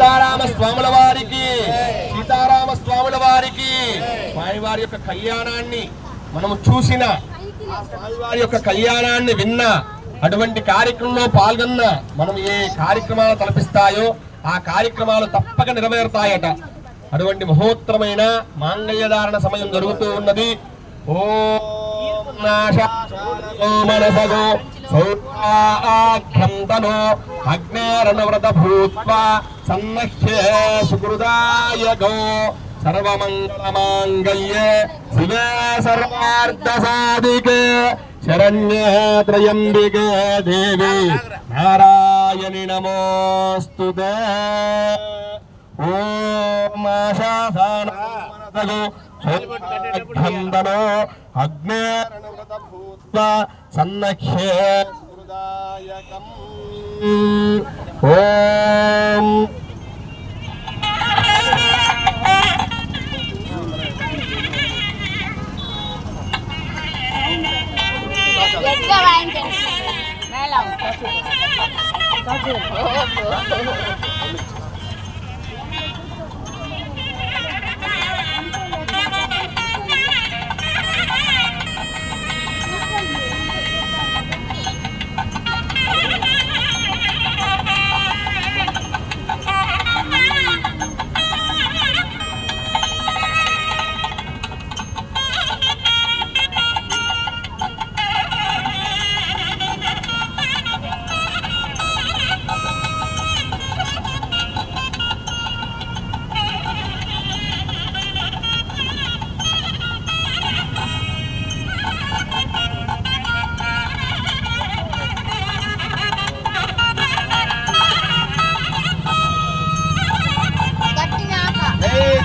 సీతారామ స్వాముల వారికి సీతారామ స్వాముల వారికి స్వామివారి యొక్క కళ్యాణాన్ని మనము చూసిన స్వామివారి యొక్క కళ్యాణాన్ని విన్న అటువంటి కార్యక్రమంలో పాల్గొన్న మనం ఏ కార్యక్రమాలు తలపిస్తాయో ఆ కార్యక్రమాలు తప్పక నెరవేరుతాయట. అటువంటి మహోత్తరమైన మాంగళ్యధారణ సమయం జరుగుతూ ఉన్నది. ఓం మనసగో సౌఖ్యంతనో అగ్నేరనవ్రత భూత్వా సన్నహ్యే సుకృదాయగో సర్వమంగళమాంగళ్యే శివే సర్వార్థ సాధికే శరణ్యే త్రయంబికే దేవి నారాయణి నమోస్తుతే. ఓం ఆశాసానో సౌఖ్యంతనో అగ్నేరనవ్రత భూత్వా సన్నహ్యే సుకృదాయకం. ఓం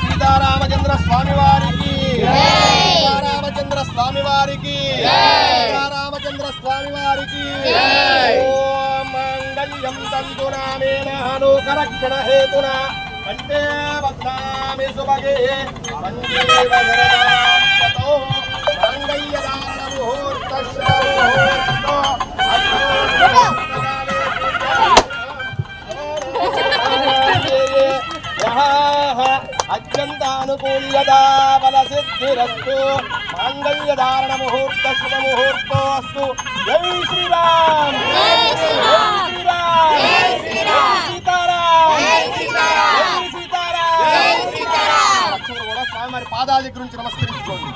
సీతారామచంద్ర స్వామి వారికి సీతారామచంద్ర స్వామి వారికి సీతారామచంద్ర స్వామి వారికి. ఓం మంగళ్యం తంతునామేన హనుకరక్షణ హేతునా కంటే బధ్నామి సుభగే వందే వదరదాతో మంగళ్యదారణ ముహూర్త అత్యంతానుకూల్యతా బల సిద్ధిరస్తు మాంగళ్యధారణ ముహూర్త శుభ ముహూర్తోస్తు. జై శ్రీరామ్ జై శ్రీరామ్ జై సీతారాం జై సీతారాం జై సీతారాం. కూడా స్వామివారి పాదాల దగ్గర నుంచి నమస్కరించుకోండి.